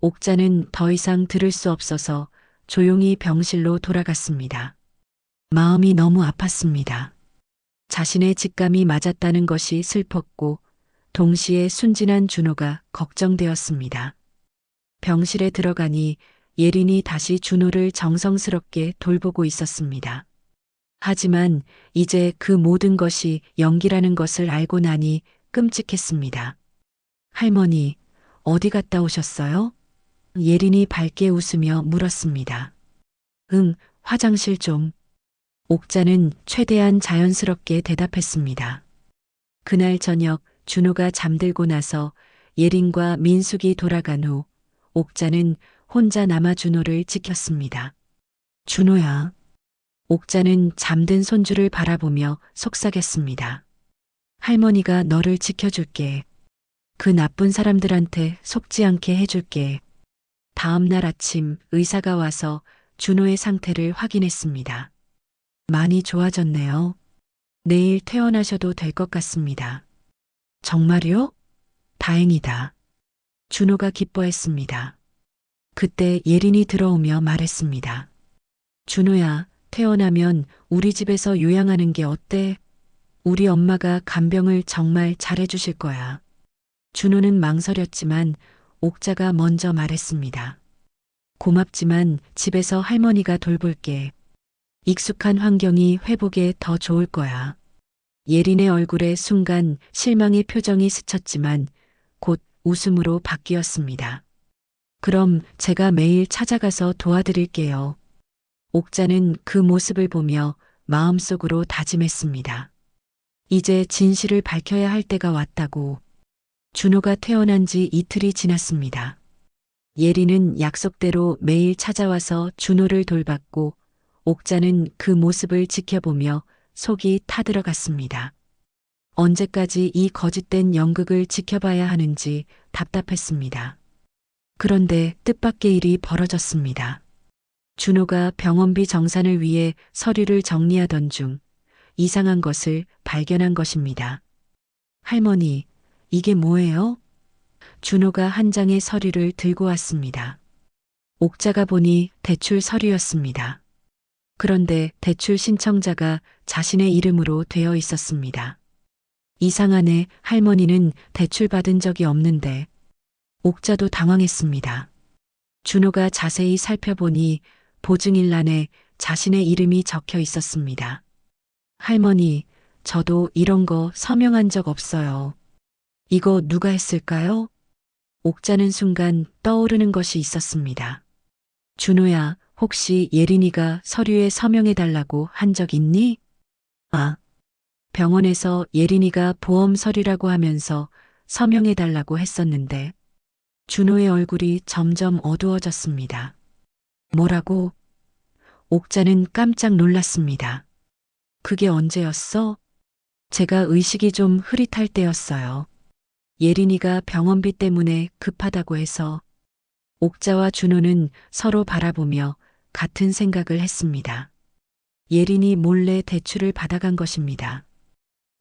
옥자는 더 이상 들을 수 없어서 조용히 병실로 돌아갔습니다. 마음이 너무 아팠습니다. 자신의 직감이 맞았다는 것이 슬펐고 동시에 순진한 준호가 걱정되었습니다. 병실에 들어가니 예린이 다시 준호를 정성스럽게 돌보고 있었습니다. 하지만 이제 그 모든 것이 연기라는 것을 알고 나니 끔찍했습니다. 할머니, 어디 갔다 오셨어요? 예린이 밝게 웃으며 물었습니다. 응, 화장실 좀. 옥자는 최대한 자연스럽게 대답했습니다. 그날 저녁 준호가 잠들고 나서 예린과 민숙이 돌아간 후 옥자는 혼자 남아 준호를 지켰습니다. 준호야. 옥자는 잠든 손주를 바라보며 속삭였습니다. 할머니가 너를 지켜줄게. 그 나쁜 사람들한테 속지 않게 해줄게. 다음 날 아침 의사가 와서 준호의 상태를 확인했습니다. 많이 좋아졌네요. 내일 퇴원하셔도 될 것 같습니다. 정말요? 다행이다. 준호가 기뻐했습니다. 그때 예린이 들어오며 말했습니다. 준호야, 퇴원하면 우리 집에서 요양하는 게 어때? 우리 엄마가 간병을 정말 잘해주실 거야. 준호는 망설였지만 옥자가 먼저 말했습니다. 고맙지만 집에서 할머니가 돌볼게. 익숙한 환경이 회복에 더 좋을 거야. 예린의 얼굴에 순간 실망의 표정이 스쳤지만 곧 웃음으로 바뀌었습니다. 그럼 제가 매일 찾아가서 도와드릴게요. 옥자는 그 모습을 보며 마음속으로 다짐했습니다. 이제 진실을 밝혀야 할 때가 왔다고. 준호가 태어난 지 이틀이 지났습니다. 예린은 약속대로 매일 찾아와서 준호를 돌봤고 옥자는 그 모습을 지켜보며 속이 타들어갔습니다. 언제까지 이 거짓된 연극을 지켜봐야 하는지 답답했습니다. 그런데 뜻밖의 일이 벌어졌습니다. 준호가 병원비 정산을 위해 서류를 정리하던 중 이상한 것을 발견한 것입니다. 할머니, 이게 뭐예요? 준호가 한 장의 서류를 들고 왔습니다. 옥자가 보니 대출 서류였습니다. 그런데 대출 신청자가 자신의 이름으로 되어 있었습니다. 이상하네, 할머니는 대출 받은 적이 없는데. 옥자도 당황했습니다. 준호가 자세히 살펴보니 보증일란에 자신의 이름이 적혀 있었습니다. 할머니, 저도 이런 거 서명한 적 없어요. 이거 누가 했을까요? 옥자는 순간 떠오르는 것이 있었습니다. 준호야, 혹시 예린이가 서류에 서명해달라고 한 적 있니? 아, 병원에서 예린이가 보험 서류라고 하면서 서명해달라고 했었는데. 준호의 얼굴이 점점 어두워졌습니다. 뭐라고? 옥자는 깜짝 놀랐습니다. 그게 언제였어? 제가 의식이 좀 흐릿할 때였어요. 예린이가 병원비 때문에 급하다고 해서. 옥자와 준호는 서로 바라보며 같은 생각을 했습니다. 예린이 몰래 대출을 받아간 것입니다.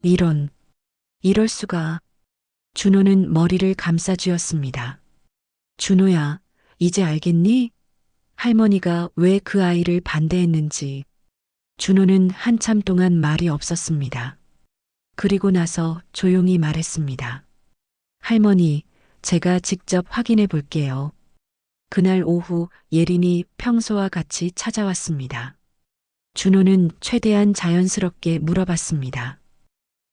이럴 수가. 준호는 머리를 감싸쥐었습니다. 준호야, 이제 알겠니? 할머니가 왜 그 아이를 반대했는지. 준호는 한참 동안 말이 없었습니다. 그리고 나서 조용히 말했습니다. 할머니, 제가 직접 확인해 볼게요. 그날 오후 예린이 평소와 같이 찾아왔습니다. 준호는 최대한 자연스럽게 물어봤습니다.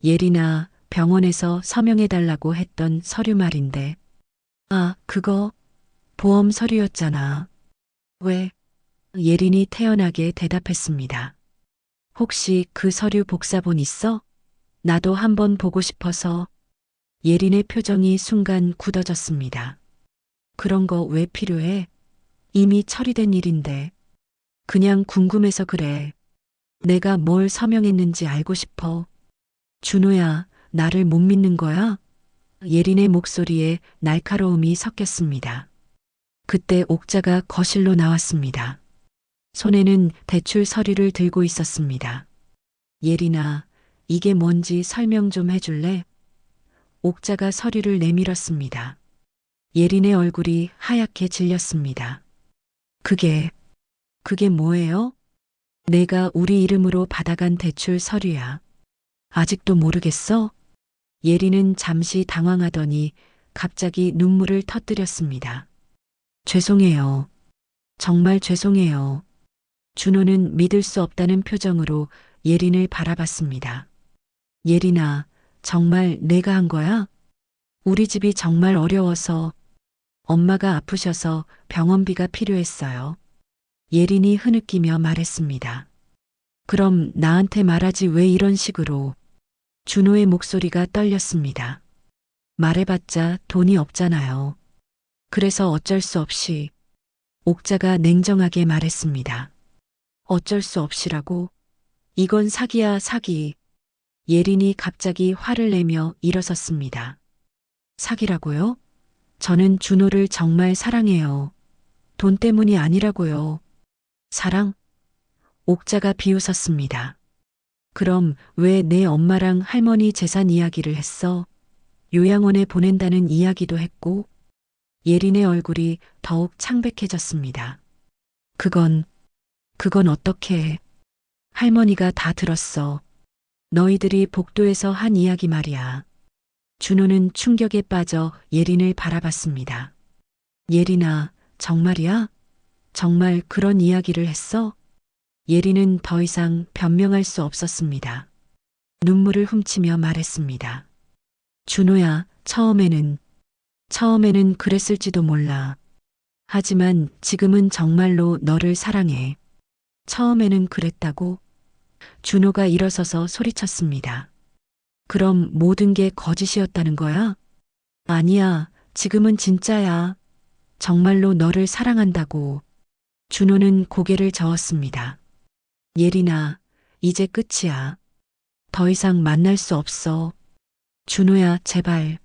예린아, 병원에서 서명해달라고 했던 서류 말인데. 아, 그거 보험 서류였잖아. 왜? 예린이 태연하게 대답했습니다. 혹시 그 서류 복사본 있어? 나도 한번 보고 싶어서. 예린의 표정이 순간 굳어졌습니다. 그런 거 왜 필요해? 이미 처리된 일인데. 그냥 궁금해서 그래. 내가 뭘 서명했는지 알고 싶어. 준호야, 나를 못 믿는 거야? 예린의 목소리에 날카로움이 섞였습니다. 그때 옥자가 거실로 나왔습니다. 손에는 대출 서류를 들고 있었습니다. 예린아, 이게 뭔지 설명 좀 해줄래? 옥자가 서류를 내밀었습니다. 예린의 얼굴이 하얗게 질렸습니다. 그게 뭐예요? 내가 우리 이름으로 받아간 대출 서류야. 아직도 모르겠어? 예린은 잠시 당황하더니 갑자기 눈물을 터뜨렸습니다. 죄송해요. 정말 죄송해요. 준호는 믿을 수 없다는 표정으로 예린을 바라봤습니다. 예린아, 정말 내가 한 거야? 우리 집이 정말 어려워서 엄마가 아프셔서 병원비가 필요했어요. 예린이 흐느끼며 말했습니다. 그럼 나한테 말하지 왜 이런 식으로. 준호의 목소리가 떨렸습니다. 말해봤자 돈이 없잖아요. 그래서 어쩔 수 없이. 옥자가 냉정하게 말했습니다. 어쩔 수 없이라고? 이건 사기야, 사기. 예린이 갑자기 화를 내며 일어섰습니다. 사기라고요? 저는 준호를 정말 사랑해요. 돈 때문이 아니라고요. 사랑? 옥자가 비웃었습니다. 그럼 왜 내 엄마랑 할머니 재산 이야기를 했어? 요양원에 보낸다는 이야기도 했고. 예린의 얼굴이 더욱 창백해졌습니다. 그건 어떻게 해? 할머니가 다 들었어. 너희들이 복도에서 한 이야기 말이야. 준호는 충격에 빠져 예린을 바라봤습니다. 예린아, 정말이야? 정말 그런 이야기를 했어? 예린은 더 이상 변명할 수 없었습니다. 눈물을 훔치며 말했습니다. 준호야, 처음에는 그랬을지도 몰라. 하지만 지금은 정말로 너를 사랑해. 처음에는 그랬다고? 준호가 일어서서 소리쳤습니다. 그럼 모든 게 거짓이었다는 거야? 아니야, 지금은 진짜야. 정말로 너를 사랑한다고. 준호는 고개를 저었습니다. 예린아, 이제 끝이야. 더 이상 만날 수 없어. 준호야, 제발.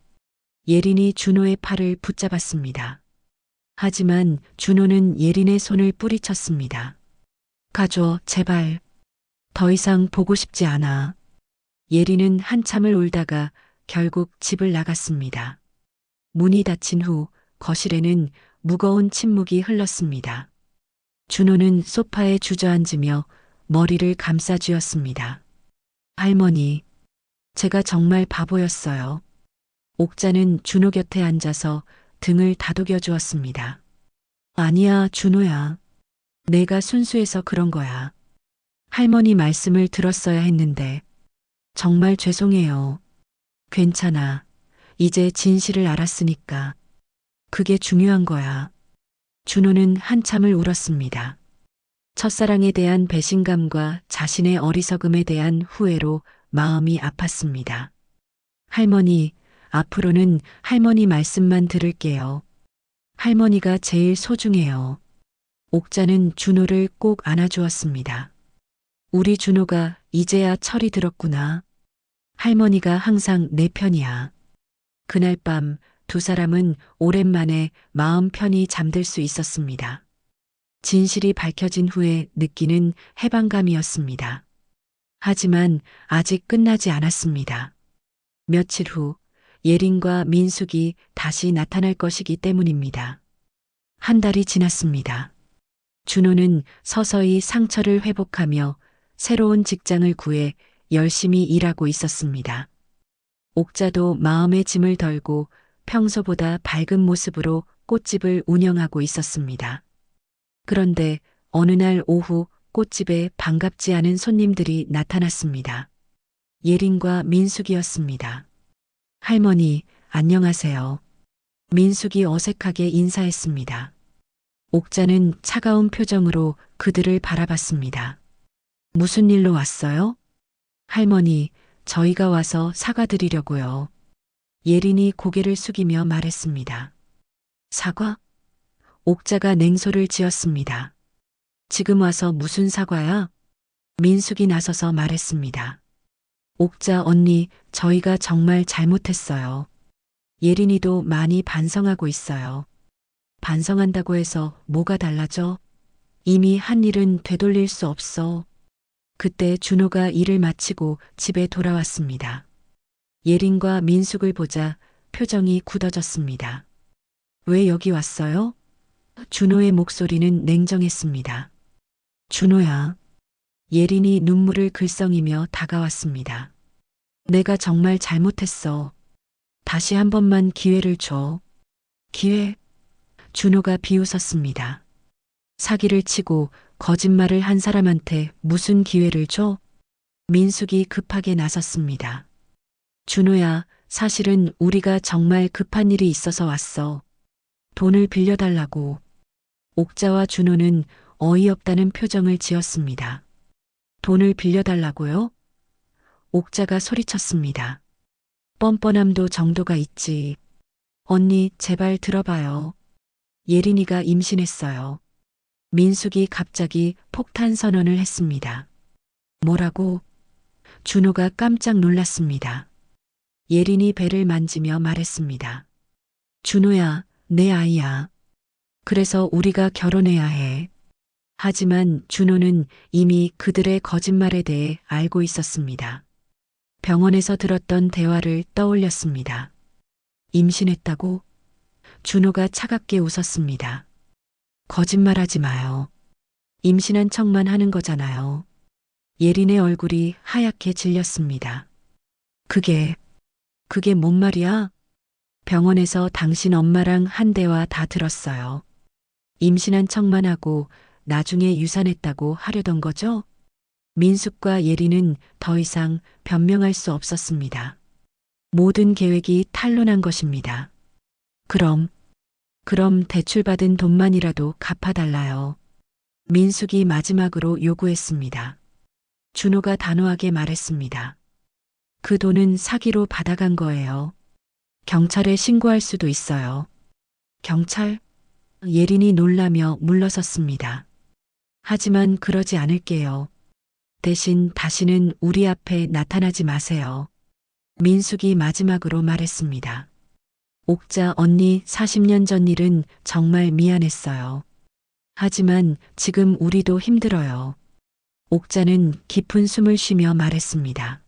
예린이 준호의 팔을 붙잡았습니다. 하지만 준호는 예린의 손을 뿌리쳤습니다. 가줘, 제발. 더 이상 보고 싶지 않아. 예린은 한참을 울다가 결국 집을 나갔습니다. 문이 닫힌 후 거실에는 무거운 침묵이 흘렀습니다. 준호는 소파에 주저앉으며 머리를 감싸쥐었습니다. 할머니, 제가 정말 바보였어요. 옥자는 준호 곁에 앉아서 등을 다독여 주었습니다. 아니야, 준호야. 내가 순수해서 그런 거야. 할머니 말씀을 들었어야 했는데. 정말 죄송해요. 괜찮아. 이제 진실을 알았으니까. 그게 중요한 거야. 준호는 한참을 울었습니다. 첫사랑에 대한 배신감과 자신의 어리석음에 대한 후회로 마음이 아팠습니다. 할머니, 앞으로는 할머니 말씀만 들을게요. 할머니가 제일 소중해요. 옥자는 준호를 꼭 안아주었습니다. 우리 준호가 이제야 철이 들었구나. 할머니가 항상 내 편이야. 그날 밤 두 사람은 오랜만에 마음 편히 잠들 수 있었습니다. 진실이 밝혀진 후에 느끼는 해방감이었습니다. 하지만 아직 끝나지 않았습니다. 며칠 후 예린과 민숙이 다시 나타날 것이기 때문입니다. 한 달이 지났습니다. 준호는 서서히 상처를 회복하며 새로운 직장을 구해 열심히 일하고 있었습니다. 옥자도 마음의 짐을 덜고 평소보다 밝은 모습으로 꽃집을 운영하고 있었습니다. 그런데 어느 날 오후 꽃집에 반갑지 않은 손님들이 나타났습니다. 예린과 민숙이었습니다. 할머니, 안녕하세요. 민숙이 어색하게 인사했습니다. 옥자는 차가운 표정으로 그들을 바라봤습니다. 무슨 일로 왔어요? 할머니, 저희가 와서 사과드리려고요. 예린이 고개를 숙이며 말했습니다. 사과? 옥자가 냉소를 지었습니다. 지금 와서 무슨 사과야? 민숙이 나서서 말했습니다. 옥자 언니, 저희가 정말 잘못했어요. 예린이도 많이 반성하고 있어요. 반성한다고 해서 뭐가 달라져? 이미 한 일은 되돌릴 수 없어. 그때 준호가 일을 마치고 집에 돌아왔습니다. 예린과 민숙을 보자 표정이 굳어졌습니다. 왜 여기 왔어요? 준호의 목소리는 냉정했습니다. 준호야. 예린이 눈물을 글썽이며 다가왔습니다. 내가 정말 잘못했어. 다시 한 번만 기회를 줘. 기회? 준호가 비웃었습니다. 사기를 치고 거짓말을 한 사람한테 무슨 기회를 줘? 민숙이 급하게 나섰습니다. 준호야, 사실은 우리가 정말 급한 일이 있어서 왔어. 돈을 빌려달라고. 옥자와 준호는 어이없다는 표정을 지었습니다. 돈을 빌려달라고요? 옥자가 소리쳤습니다. 뻔뻔함도 정도가 있지. 언니, 제발 들어봐요. 예린이가 임신했어요. 민숙이 갑자기 폭탄 선언을 했습니다. 뭐라고? 준호가 깜짝 놀랐습니다. 예린이 배를 만지며 말했습니다. 준호야, 내 아이야. 그래서 우리가 결혼해야 해. 하지만 준호는 이미 그들의 거짓말에 대해 알고 있었습니다. 병원에서 들었던 대화를 떠올렸습니다. 임신했다고? 준호가 차갑게 웃었습니다. 거짓말하지 마요. 임신한 척만 하는 거잖아요. 예린의 얼굴이 하얗게 질렸습니다. 그게 뭔 말이야? 병원에서 당신 엄마랑 한 대화 다 들었어요. 임신한 척만 하고 나중에 유산했다고 하려던 거죠? 민숙과 예린은 더 이상 변명할 수 없었습니다. 모든 계획이 탄로난 것입니다. 그럼 대출받은 돈만이라도 갚아달라요. 민숙이 마지막으로 요구했습니다. 준호가 단호하게 말했습니다. 그 돈은 사기로 받아간 거예요. 경찰에 신고할 수도 있어요. 경찰? 예린이 놀라며 물러섰습니다. 하지만 그러지 않을게요. 대신 다시는 우리 앞에 나타나지 마세요. 민숙이 마지막으로 말했습니다. 옥자 언니, 40년 전 일은 정말 미안했어요. 하지만 지금 우리도 힘들어요. 옥자는 깊은 숨을 쉬며 말했습니다.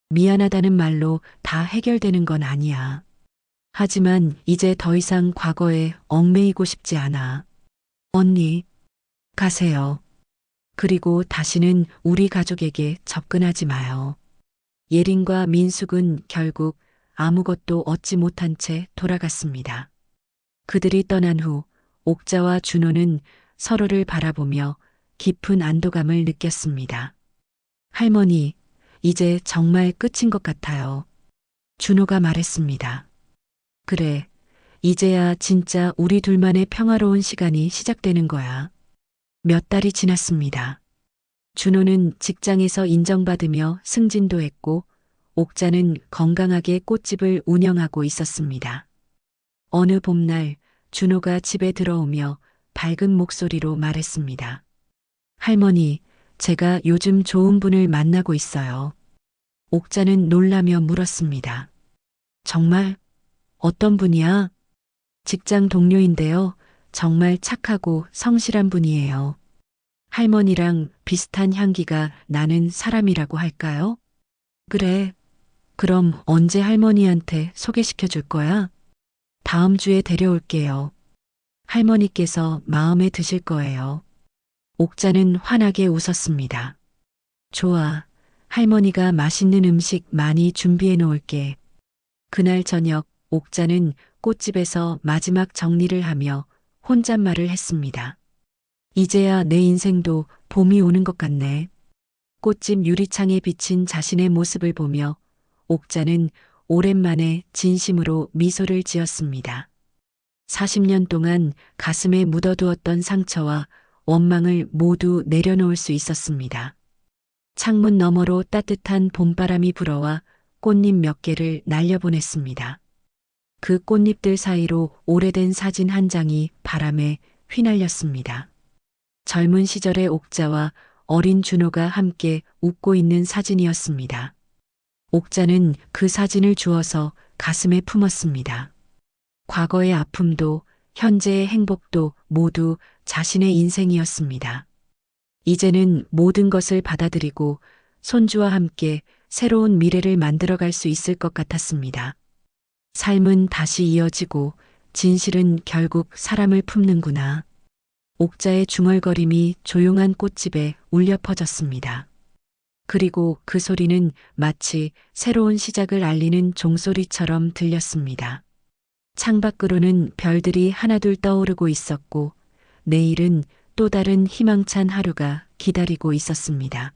미안하다는 말로 다 해결되는 건 아니야. 하지만 이제 더 이상 과거에 얽매이고 싶지 않아. 언니, 가세요. 그리고 다시는 우리 가족에게 접근하지 마요. 예린과 민숙은 결국 아무것도 얻지 못한 채 돌아갔습니다. 그들이 떠난 후 옥자와 준호는 서로를 바라보며 깊은 안도감을 느꼈습니다. 할머니, 이제 정말 끝인 것 같아요. 준호가 말했습니다. 그래, 이제야 진짜 우리 둘만의 평화로운 시간이 시작되는 거야. 몇 달이 지났습니다. 준호는 직장에서 인정받으며 승진도 했고 옥자는 건강하게 꽃집을 운영하고 있었습니다. 어느 봄날 준호가 집에 들어오며 밝은 목소리로 말했습니다. 할머니, 제가 요즘 좋은 분을 만나고 있어요. 옥자는 놀라며 물었습니다. 정말? 어떤 분이야? 직장 동료인데요. 정말 착하고 성실한 분이에요. 할머니랑 비슷한 향기가 나는 사람이라고 할까요? 그래. 그럼 언제 할머니한테 소개시켜 줄 거야? 다음 주에 데려올게요. 할머니께서 마음에 드실 거예요. 옥자는 환하게 웃었습니다. 좋아. 할머니가 맛있는 음식 많이 준비해 놓을게. 그날 저녁 옥자는 꽃집에서 마지막 정리를 하며 혼잣말을 했습니다. 이제야 내 인생도 봄이 오는 것 같네. 꽃집 유리창에 비친 자신의 모습을 보며 옥자는 오랜만에 진심으로 미소를 지었습니다. 40년 동안 가슴에 묻어두었던 상처와 원망을 모두 내려놓을 수 있었습니다. 창문 너머로 따뜻한 봄바람이 불어와 꽃잎 몇 개를 날려보냈습니다. 그 꽃잎들 사이로 오래된 사진 한 장이 바람에 휘날렸습니다. 젊은 시절의 옥자와 어린 준호가 함께 웃고 있는 사진이었습니다. 옥자는 그 사진을 주워서 가슴에 품었습니다. 과거의 아픔도 현재의 행복도 모두 자신의 인생이었습니다. 이제는 모든 것을 받아들이고 손주와 함께 새로운 미래를 만들어갈 수 있을 것 같았습니다. 삶은 다시 이어지고 진실은 결국 사람을 품는구나. 옥자의 중얼거림이 조용한 꽃집에 울려 퍼졌습니다. 그리고 그 소리는 마치 새로운 시작을 알리는 종소리처럼 들렸습니다. 창밖으로는 별들이 하나둘 떠오르고 있었고 내일은 또 다른 희망찬 하루가 기다리고 있었습니다.